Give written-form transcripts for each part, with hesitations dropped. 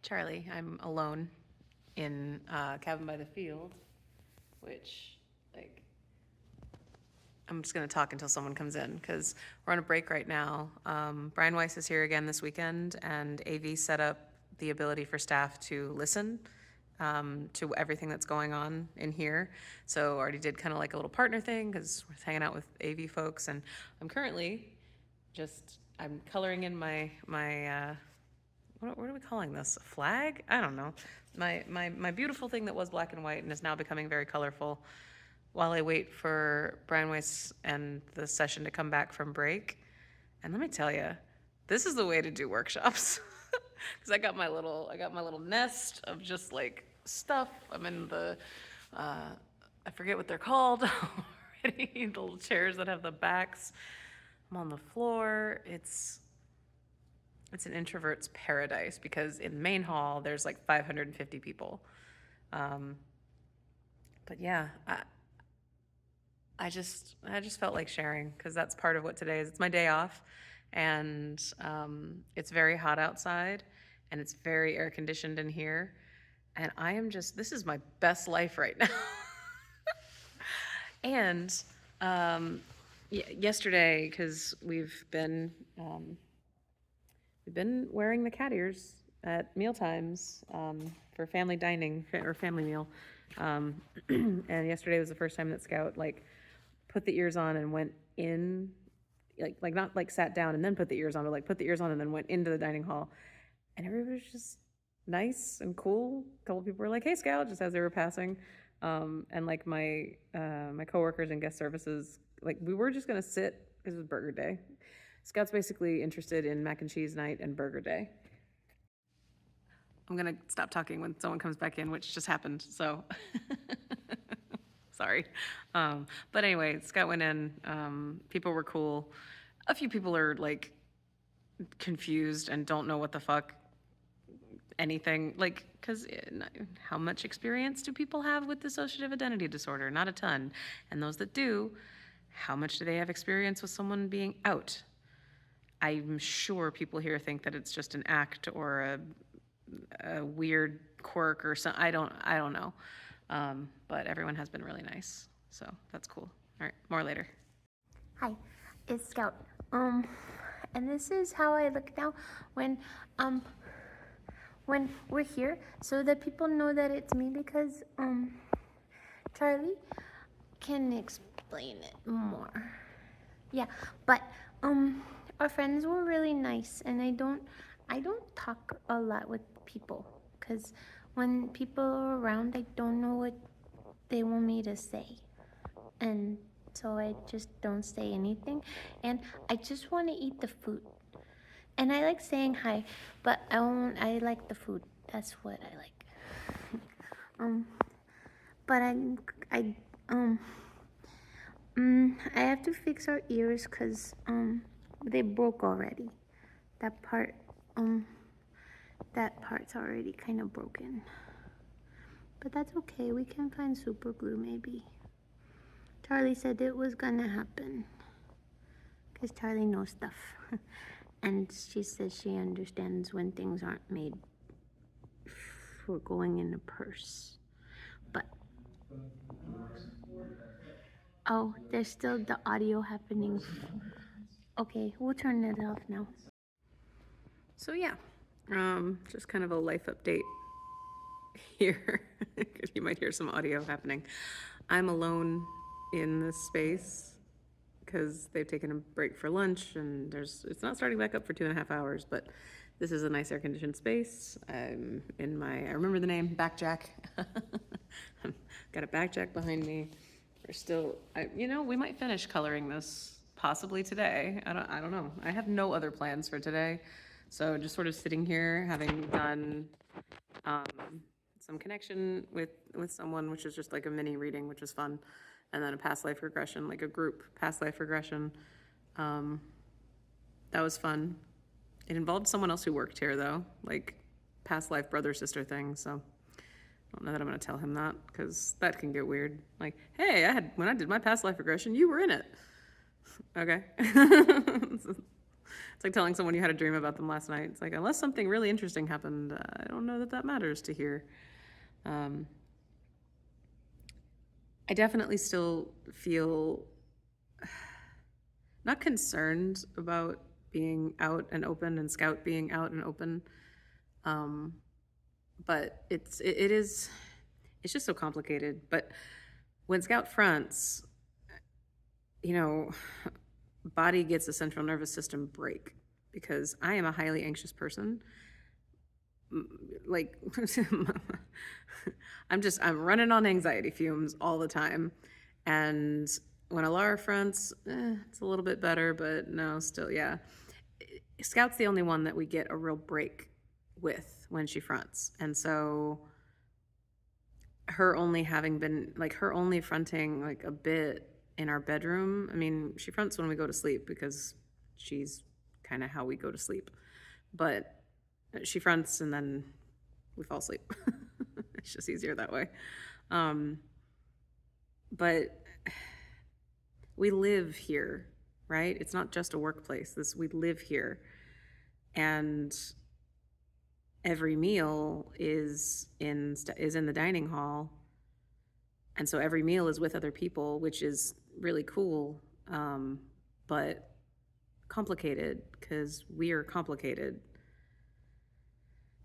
Charlie. I'm alone in Cabin by the Field, which, like, I'm just going to talk until someone comes in because we're on a break right now. Brian Weiss is here again this weekend, and AV set up the ability for staff to listen to everything that's going on in here. So already did kind of like a little partner thing because we're hanging out with AV folks, and I'm currently I'm coloring in my what are we calling this? A flag? I don't know. My beautiful thing that was black and white and is now becoming very colorful while I wait for Brian Weiss and the session to come back from break. And let me tell you, this is the way to do workshops. Because I got my little nest of just like stuff. I'm in the I forget what they're called already. The little chairs that have the backs. I'm on the floor. It's an introvert's paradise because in main hall there's like 550 people. But yeah, I just felt like sharing because that's part of what today is. It's my day off, and it's very hot outside, and it's very air conditioned in here, and this is my best life right now. And yesterday, because we've been wearing the cat ears at meal times for family dining or family meal, and yesterday was the first time that Scout put the ears on and went in, like not like sat down and then put the ears on, but like put the ears on and then went into the dining hall. And everybody was just nice and cool. A couple people were like, "Hey, Scout," just as they were passing. And like my coworkers and guest services, like we were just gonna sit because it was burger day. Scout's basically interested in mac and cheese night and burger day. I'm gonna stop talking when someone comes back in, which just happened, so. Sorry. But anyway, Scott went in, people were cool. A few people are like confused and don't know what the fuck anything, like, because how much experience do people have with dissociative identity disorder? Not a ton. And those that do, how much do they have experience with someone being out? I'm sure people here think that it's just an act or a weird quirk or something. I don't know. But everyone has been really nice, so that's cool. All right, more later. Hi, it's Scout. And this is how I look now when we're here, so that people know that it's me because Charlie can explain it more. Yeah, but our friends were really nice, and I don't talk a lot with people because when people are around, I don't know what they want me to say, and so I just don't say anything, and I just want to eat the food, and I like saying hi, but I like the food. That's what I like. But I have to fix our ears because they broke already. That part's already kind of broken. But that's okay, we can find super glue maybe. Charlie said it was gonna happen. Because Charlie knows stuff. And she says she understands when things aren't made for going in a purse. But, oh, there's still the audio happening. Okay, we'll turn it off now. So yeah, just kind of a life update here. You might hear some audio happening. I'm alone in this space because they've taken a break for lunch, and it's not starting back up for 2.5 hours, but this is a nice air-conditioned space. I'm in I remember the name, Backjack. Got a Backjack behind me. We're still, we might finish coloring this possibly today. I don't know. I have no other plans for today. So just sort of sitting here, having done some connection with someone, which is just like a mini reading, which was fun. And then a past life regression, like a group past life regression. That was fun. It involved someone else who worked here though, like past life brother sister thing. So I don't know that I'm gonna tell him that because that can get weird. Like, hey, when I did my past life regression, you were in it. Okay. It's like telling someone you had a dream about them last night. It's like, unless something really interesting happened, I don't know that that matters to hear. I definitely still feel not concerned about being out and open and Scout being out and open. But it's just so complicated. But when Scout fronts, you know, body gets a central nervous system break because I am a highly anxious person. Like, I'm running on anxiety fumes all the time. And when Alara fronts, it's a little bit better, but no, still, yeah. Scout's the only one that we get a real break with when she fronts. And so her only having been, like, her only fronting, like, a bit in our bedroom. I mean, she fronts when we go to sleep because she's kind of how we go to sleep. But she fronts and then we fall asleep. It's just easier that way. But we live here, right? It's not just a workplace. We live here. And every meal is in the dining hall. And so every meal is with other people, which is really cool, but complicated because we are complicated.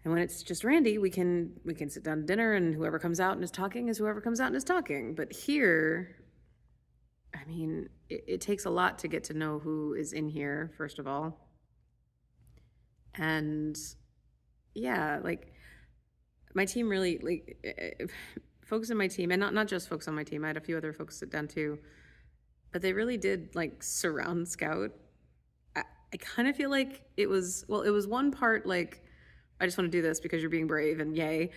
And when it's just Randy, we can sit down to dinner and whoever comes out and is talking is whoever comes out and is talking. But here, I mean, it takes a lot to get to know who is in here, first of all. And yeah, like my team really, like folks in my team, and not just folks on my team, I had a few other folks sit down too, but they really did like surround Scout. I kind of feel like it was one part like, I just want to do this because you're being brave and yay.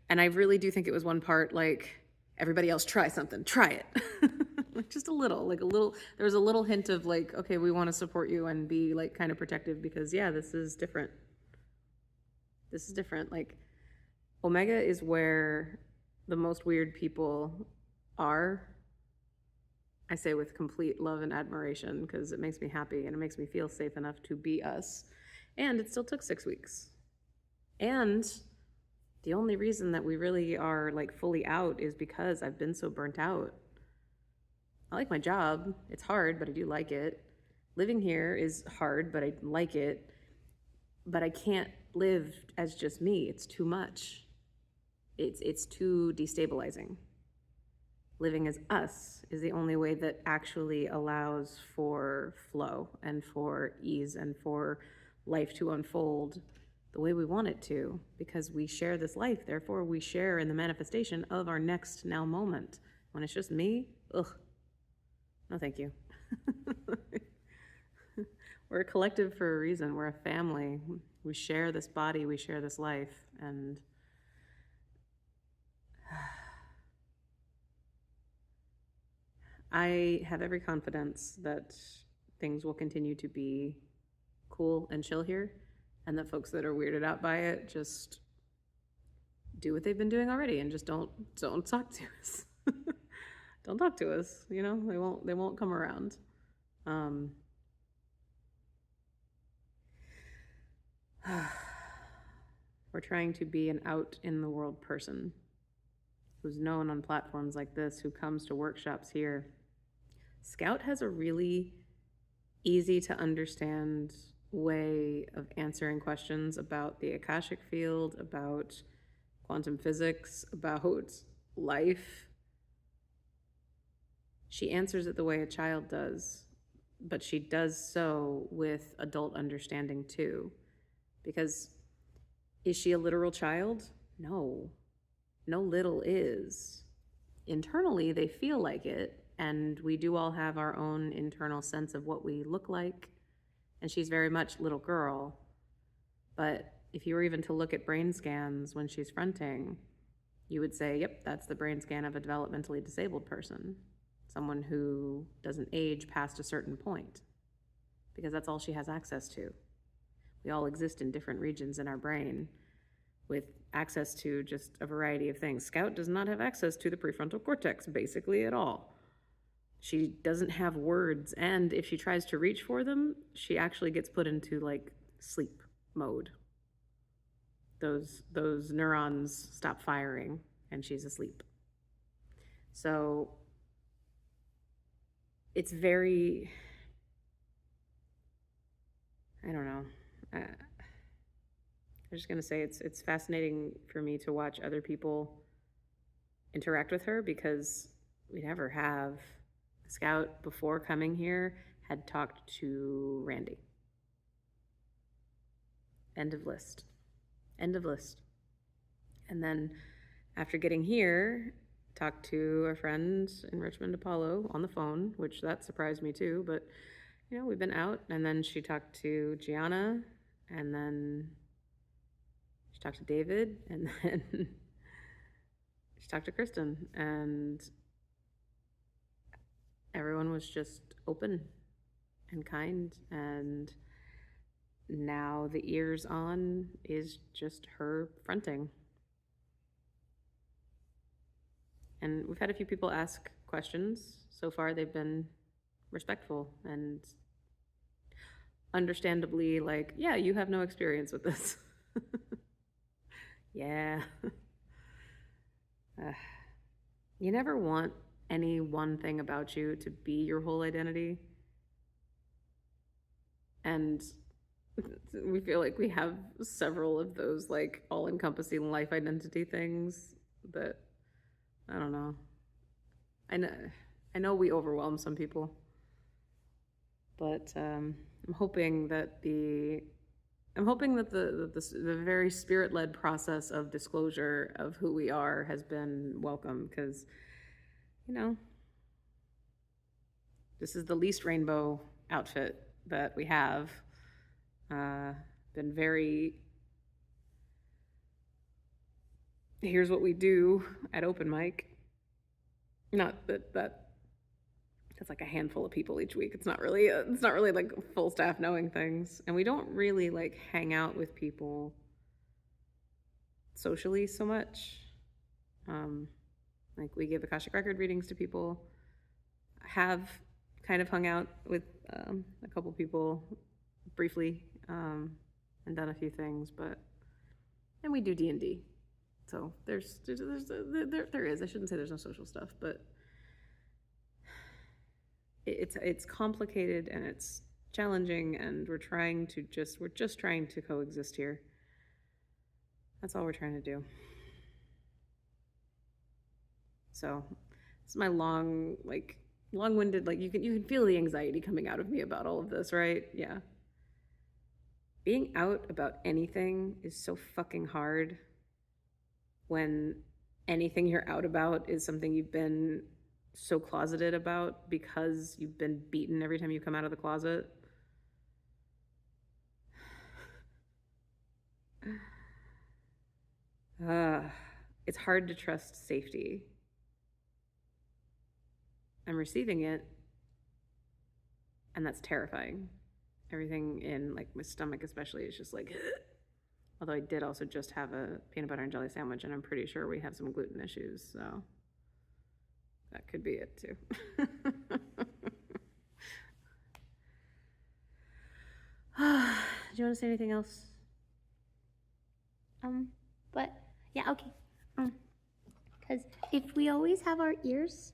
And I really do think it was one part like, everybody else try something, try it. Like just a little, there was a little hint of like, okay, we want to support you and be like kind of protective because yeah, this is different. Like Omega is where the most weird people are. I say with complete love and admiration because it makes me happy and it makes me feel safe enough to be us. And it still took 6 weeks. And the only reason that we really are like fully out is because I've been so burnt out. I like my job. It's hard, but I do like it. Living here is hard, but I like it. But I can't live as just me. It's too much. It's too destabilizing. Living as us is the only way that actually allows for flow and for ease and for life to unfold the way we want it to, because we share this life. Therefore, we share in the manifestation of our next now moment. When it's just me, ugh, no thank you. We're a collective for a reason. We're a family. We share this body, we share this life, and I have every confidence that things will continue to be cool and chill here, and that folks that are weirded out by it just do what they've been doing already and just don't talk to us. Don't talk to us, you know? They won't come around. We're trying to be an out in the world person who's known on platforms like this, who comes to workshops here. Scout has a really easy to understand way of answering questions about the Akashic field, about quantum physics, about life. She answers it the way a child does, but she does so with adult understanding too. Because is she a literal child? No. No little is. Internally, they feel like it, and we do all have our own internal sense of what we look like, and she's very much little girl. But if you were even to look at brain scans when she's fronting, you would say, yep, that's the brain scan of a developmentally disabled person, someone who doesn't age past a certain point, because that's all she has access to. We all exist in different regions in our brain with access to just a variety of things. Scout does not have access to the prefrontal cortex, basically, at all. She doesn't have words, and if she tries to reach for them, she actually gets put into like sleep mode. Those neurons stop firing and she's asleep. So it's very, I don't know. I'm just gonna say it's fascinating for me to watch other people interact with her, because we never have. Scout, before coming here, had talked to Randy. End of list. End of list. And then after getting here, talked to a friend in Richmond, Apollo, on the phone, which that surprised me too, but you know, we've been out. And then she talked to Gianna, and then she talked to David, and then she talked to Kristen, and everyone was just open and kind. And now the ears on is just her fronting. And we've had a few people ask questions. So far, they've been respectful and understandably like, yeah, you have no experience with this. Yeah. You never want any one thing about you to be your whole identity. And we feel like we have several of those like all-encompassing life identity things that, I don't know. I know we overwhelm some people, but I'm hoping that the very spirit-led process of disclosure of who we are has been welcome, because, you know, this is the least rainbow outfit that we have. Been very, here's what we do at open mic. Not that's like a handful of people each week. It's not really like full staff knowing things, and we don't really like hang out with people socially so much. Like we give Akashic record readings to people. Have kind of hung out with a couple people briefly, and done a few things, and we do D&D. So there is. I shouldn't say there's no social stuff, but it's complicated and it's challenging, and we're just trying to coexist here. That's all we're trying to do. So it's my long-winded, like you can feel the anxiety coming out of me about all of this, right? Yeah. Being out about anything is so fucking hard when anything you're out about is something you've been so closeted about because you've been beaten every time you come out of the closet. It's hard to trust safety. I'm receiving it, and that's terrifying. Everything in like my stomach especially is just like, although I did also just have a peanut butter and jelly sandwich, and I'm pretty sure we have some gluten issues, so that could be it too. Do you want to say anything else? But yeah, okay. Because if we always have our ears,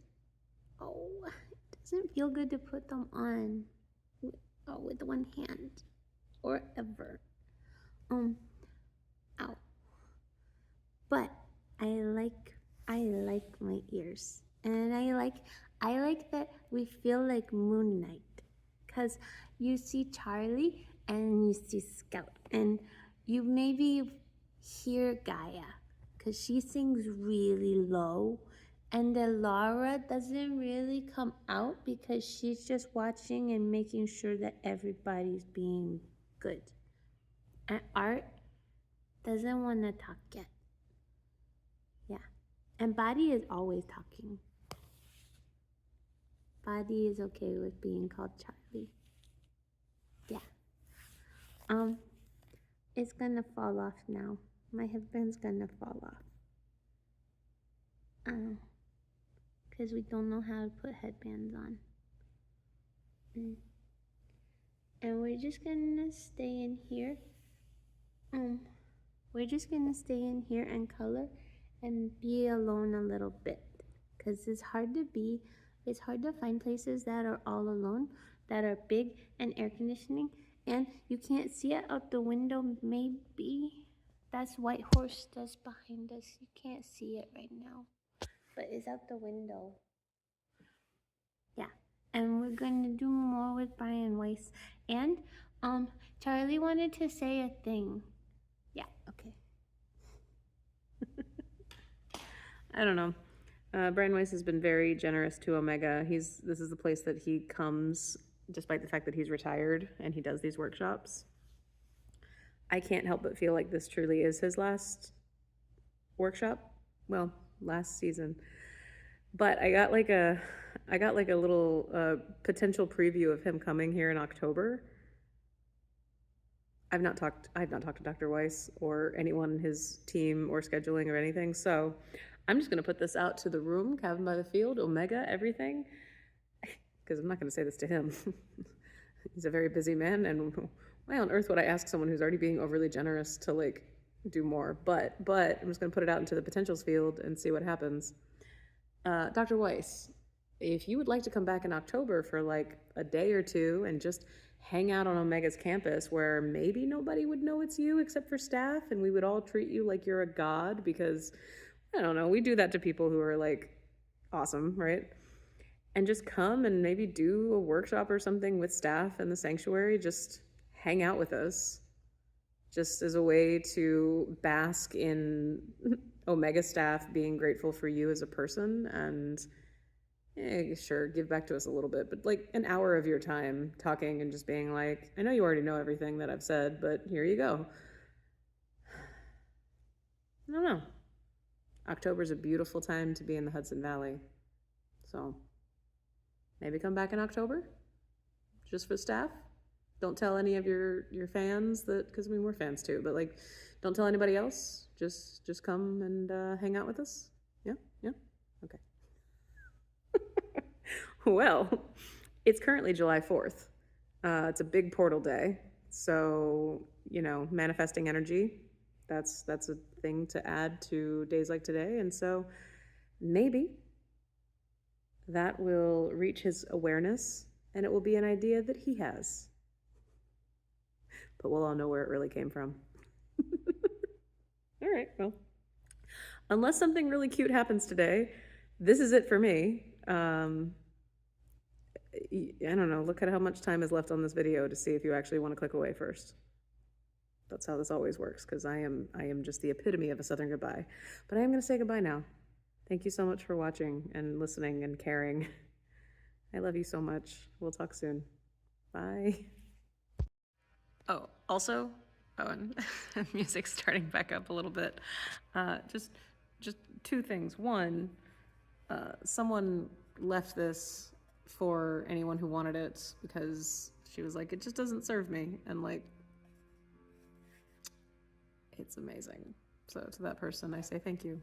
it doesn't feel good to put them on with one hand or ever. Ow. But I like my ears, and I like that we feel like Moon Knight, because you see Charlie and you see Scout, and you maybe hear Gaia, because she sings really low, and Laura doesn't really come out because she's just watching and making sure that everybody's being good. And Art doesn't want to talk yet. Yeah. And Body is always talking. Body is okay with being called Charlie. Yeah. It's gonna fall off now. My headband's gonna fall off. Because because we don't know how to put headbands on. And we're just gonna stay in here. We're just gonna stay in here and color and be alone a little bit, because it's hard to find places that are all alone, that are big and air conditioning, and you can't see it out the window. Maybe that's White Horse just behind us. You can't see it right now, but it's out the window. Yeah, and we're going to do more with Brian Weiss. And Charlie wanted to say a thing. Yeah, okay. I don't know. Brian Weiss has been very generous to Omega. This is the place that he comes, despite the fact that he's retired and he does these workshops. I can't help but feel like this truly is his last workshop. Well, last season. But I got like a little potential preview of him coming here in October. I've not talked to Dr. Weiss or anyone in his team or scheduling or anything. So I'm just going to put this out to the room, Cabin by the Field, Omega, everything, because I'm not going to say this to him. He's a very busy man, and why on earth would I ask someone who's already being overly generous to like do more? But I'm just going to put it out into the potentials field and see what happens. Dr. Weiss, if you would like to come back in October for like a day or two and just hang out on Omega's campus where maybe nobody would know it's you except for staff, and we would all treat you like you're a god, because I don't know, we do that to people who are like awesome, right? And just come and maybe do a workshop or something with staff in the sanctuary, just hang out with us, just as a way to bask in Omega staff being grateful for you as a person, and sure, give back to us a little bit, but like an hour of your time talking and just being like, I know you already know everything that I've said, but here you go. I don't know. October's a beautiful time to be in the Hudson Valley. So maybe come back in October, just for staff. Don't tell any of your fans that, because I mean, we're fans too, but like, don't tell anybody else. Just come and hang out with us. Yeah? Okay. Well, it's currently July 4th. It's a big portal day. So, manifesting energy, that's a thing to add to days like today. And so maybe that will reach his awareness, and it will be an idea that he has. But we'll all know where it really came from. All right, well, unless something really cute happens today, this is it for me. I don't know, look at how much time is left on this video to see if you actually want to click away first. That's how this always works, because I am just the epitome of a Southern goodbye. But I am going to say goodbye now. Thank you so much for watching and listening and caring. I love you so much. We'll talk soon. Bye. Oh, also, and music's starting back up a little bit. Just two things. One, someone left this for anyone who wanted it, because she was like, it just doesn't serve me, and like, it's amazing. So to that person, I say thank you.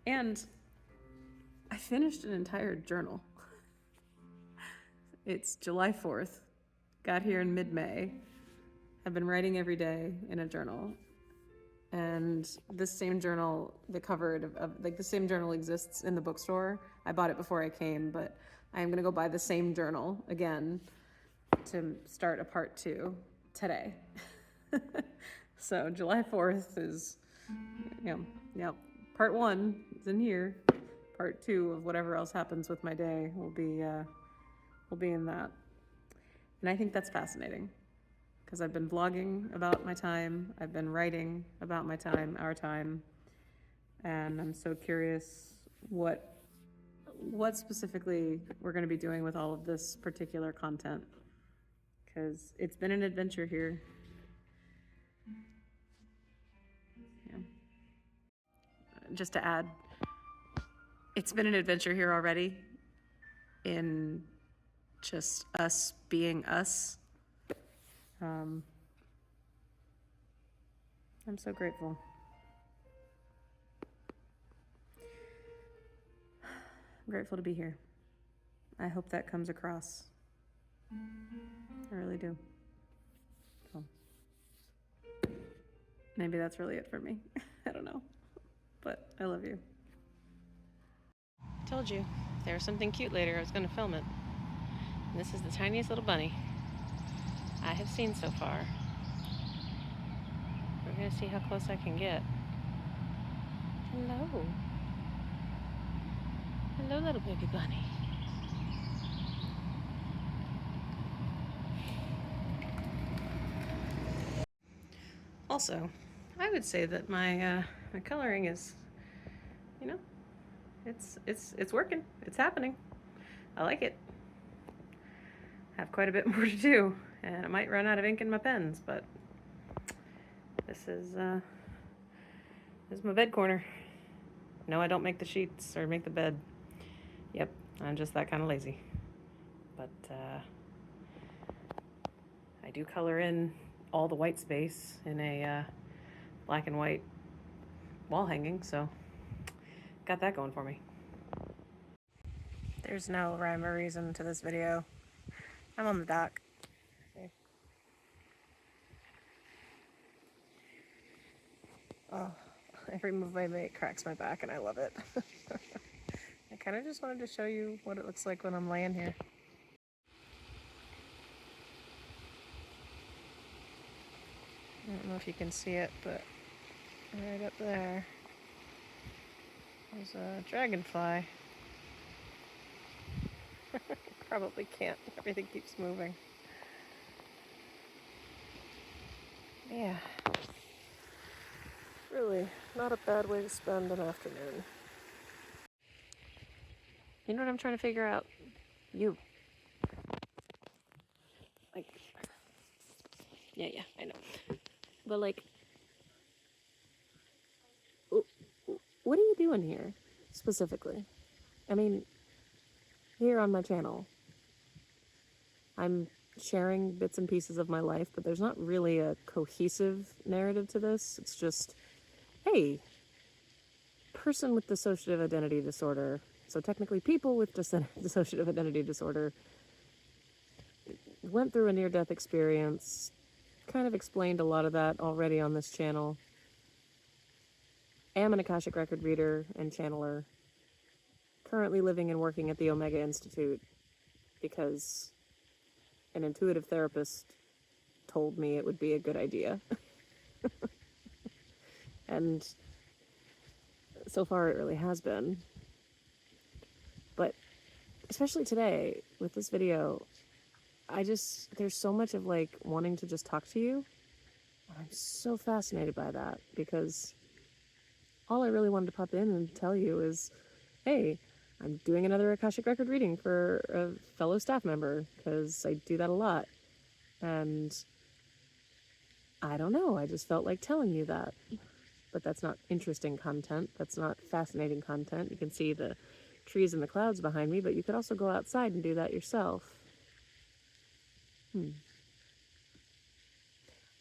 And I finished an entire journal. It's July 4th, got here in mid-May. I've been writing every day in a journal. And this same journal, the cover of the same journal exists in the bookstore. I bought it before I came, but I am gonna go buy the same journal again to start a part 2 today. So July 4th is, part 1 is in here. Part 2 of whatever else happens with my day will be in that. And I think that's fascinating, because I've been vlogging about my time, I've been writing about my time, our time, and I'm so curious what specifically we're going to be doing with all of this particular content, because it's been an adventure here. Yeah. Just to add, it's been an adventure here already in just us being us. I'm so grateful. grateful to be here. I hope that comes across. I really do. So, maybe that's really it for me. I don't know. But I love you. Told you, if there was something cute later, I was going to film it. And this is the tiniest little bunny I have seen so far. We're going to see how close I can get. Hello. Hello, little baby bunny. Also, I would say that my my coloring is, you know, it's working. It's happening. I like it. I have quite a bit more to do, and I might run out of ink in my pens, but this is my bed corner. No, I don't make the sheets or make the bed. Yep, I'm just that kind of lazy. But I do color in all the white space in a black and white wall hanging, so got that going for me. There's no rhyme or reason to this video. I'm on the dock. Oh, every move I make cracks my back and I love it. I kind of just wanted to show you what it looks like when I'm laying here. I don't know if you can see it, but right up there is a dragonfly. Probably can't. Everything keeps moving. Yeah. Really, not a bad way to spend an afternoon. You know what I'm trying to figure out? You. Like, yeah, I know. But like, what are you doing here, specifically? I mean, here on my channel, I'm sharing bits and pieces of my life, but there's not really a cohesive narrative to this. It's just, hey, person with dissociative identity disorder, so technically people with dissociative identity disorder, went through a near-death experience, kind of explained a lot of that already on this channel. Am an Akashic record reader and channeler, currently living and working at the Omega Institute because an intuitive therapist told me it would be a good idea. And so far it really has been. But especially today with this video, there's so much of like wanting to just talk to you. I'm so fascinated by that because all I really wanted to pop in and tell you is, hey, I'm doing another Akashic record reading for a fellow staff member because I do that a lot. And I don't know, I just felt like telling you that. But that's not interesting content. That's not fascinating content. You can see the trees and the clouds behind me, but you could also go outside and do that yourself.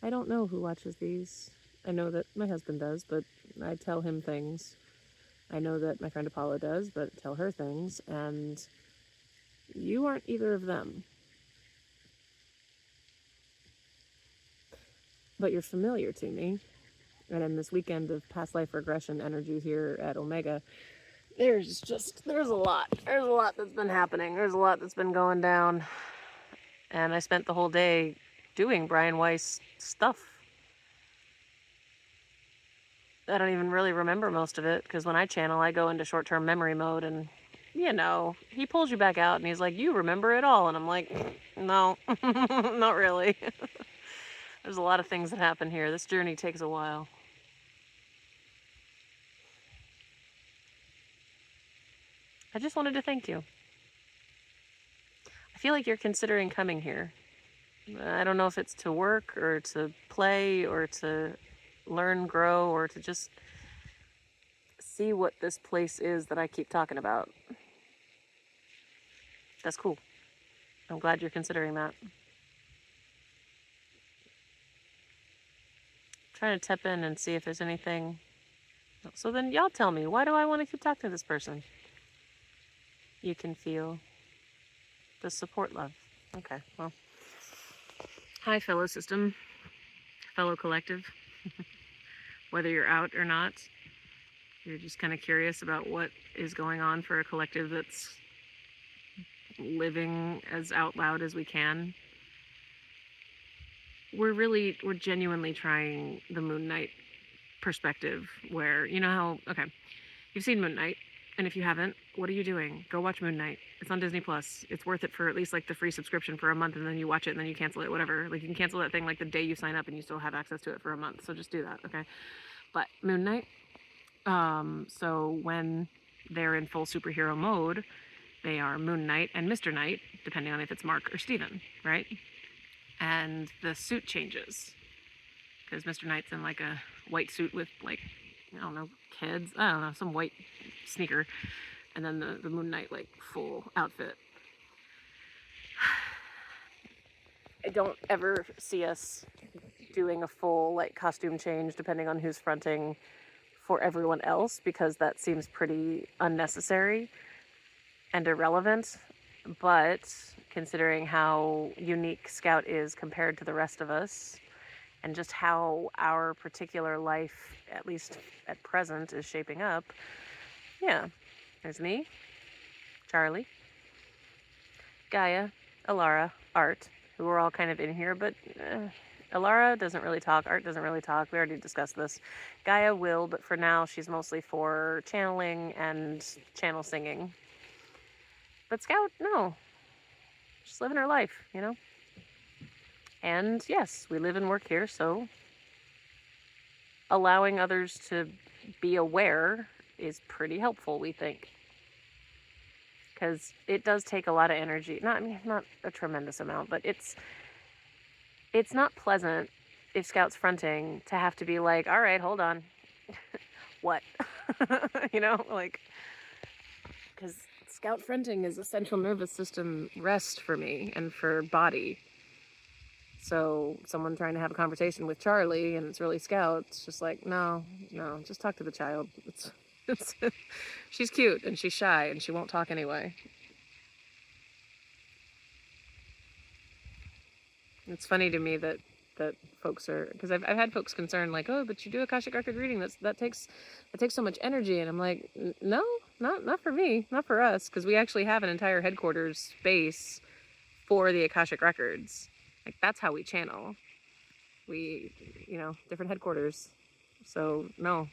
I don't know who watches these. I know that my husband does, but I tell him things. I know that my friend Apollo does, but I tell her things, and you aren't either of them. But you're familiar to me. And in this weekend of past life regression energy here at Omega, there's a lot. There's a lot that's been happening. There's a lot that's been going down. And I spent the whole day doing Brian Weiss stuff. I don't even really remember most of it, because when I channel, I go into short-term memory mode, and, you know, he pulls you back out, and he's like, you remember it all. And I'm like, no, not really. There's a lot of things that happen here. This journey takes a while. I just wanted to thank you. I feel like you're considering coming here. I don't know if it's to work or to play or to learn, grow, or to just see what this place is that I keep talking about. That's cool. I'm glad you're considering that. I'm trying to tap in and see if there's anything. So then y'all tell me, why do I want to keep talking to this person? you can feel the support love. Okay, well, hi, fellow system, fellow collective. Whether you're out or not, you're just kind of curious about what is going on for a collective that's living as out loud as we can. We're genuinely trying the Moon Knight perspective, where, you know how, okay, you've seen Moon Knight, and if you haven't, what are you doing? Go watch Moon Knight. It's on Disney Plus. It's worth it for at least like the free subscription for a month, and then you watch it and then you cancel it, whatever. Like, you can cancel that thing like the day you sign up and you still have access to it for a month. So just do that, okay? But Moon Knight, so when they're in full superhero mode, they are Moon Knight and Mr. Knight, depending on if it's Mark or Steven, right? And the suit changes, because Mr. Knight's in like a white suit with, like, I don't know, kids, I don't know, some white sneaker, and then the Moon Knight, like, full outfit. I don't ever see us doing a full, like, costume change depending on who's fronting for everyone else, because that seems pretty unnecessary and irrelevant. But considering how unique Scout is compared to the rest of us, and just how our particular life, at least at present, is shaping up, yeah, there's me, Charlie, Gaia, Alara, Art, who are all kind of in here, but Alara doesn't really talk, Art doesn't really talk, we already discussed this. Gaia will, but for now she's mostly for channeling and channel singing. But Scout, no, she's living her life, you know? And yes, we live and work here, so allowing others to be aware is pretty helpful, we think. Because it does take a lot of energy. Not a tremendous amount, but it's not pleasant if Scout's fronting to have to be like, all right, hold on. What? You know, like, because Scout fronting is a central nervous system rest for me and for body. So someone trying to have a conversation with Charlie and it's really Scout, it's just like, no, just talk to the child. She's cute and she's shy and she won't talk anyway. It's funny to me that folks are, because I've had folks concerned, like, oh, but you do Akashic Record reading, that takes so much energy, and I'm like, no, not for me, not for us, because we actually have an entire headquarters space for the Akashic Records. Like, that's how we channel. We, different headquarters. So no,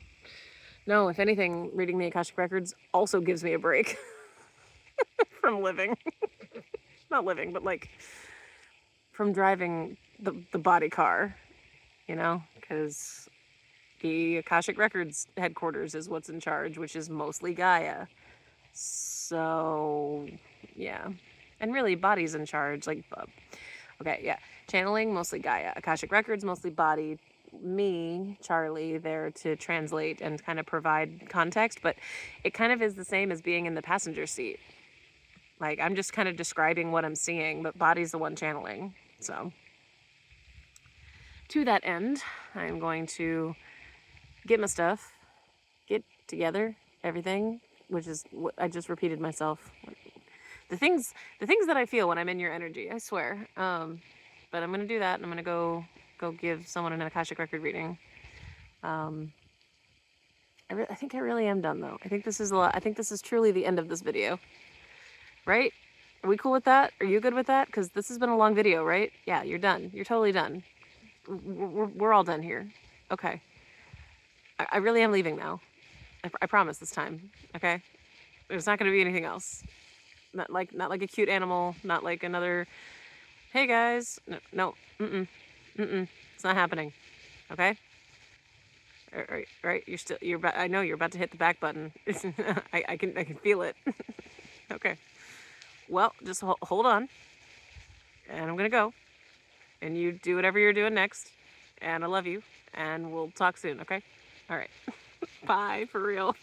if anything, reading the Akashic Records also gives me a break from living. Not living, but like from driving the body car, because the Akashic Records headquarters is what's in charge, which is mostly Gaia. So, yeah. And really, body's in charge, like, okay, yeah. Channeling, mostly Gaia. Akashic Records, mostly body. Me, Charlie, there to translate and kind of provide context, but it kind of is the same as being in the passenger seat. Like, I'm just kind of describing what I'm seeing, but body's the one channeling. So, to that end, I'm going to get my stuff, get together, everything, which is what I just repeated myself. The things that I feel when I'm in your energy, I swear. But I'm going to do that, and I'm going to go give someone an Akashic Record reading. I think I really am done, though. I think this is truly the end of this video. Right? Are we cool with that? Are you good with that? Because this has been a long video, right? Yeah, you're done. You're totally done. We're all done here. Okay. I really am leaving now. I promise this time. Okay? There's not going to be anything else. Not like a cute animal. Not like another, hey guys. No. It's not happening. Okay? Right? I know you're about to hit the back button. I can feel it. Okay. Well, just hold on, and I'm gonna go, and you do whatever you're doing next, and I love you, and we'll talk soon, okay? All right. Bye, for real.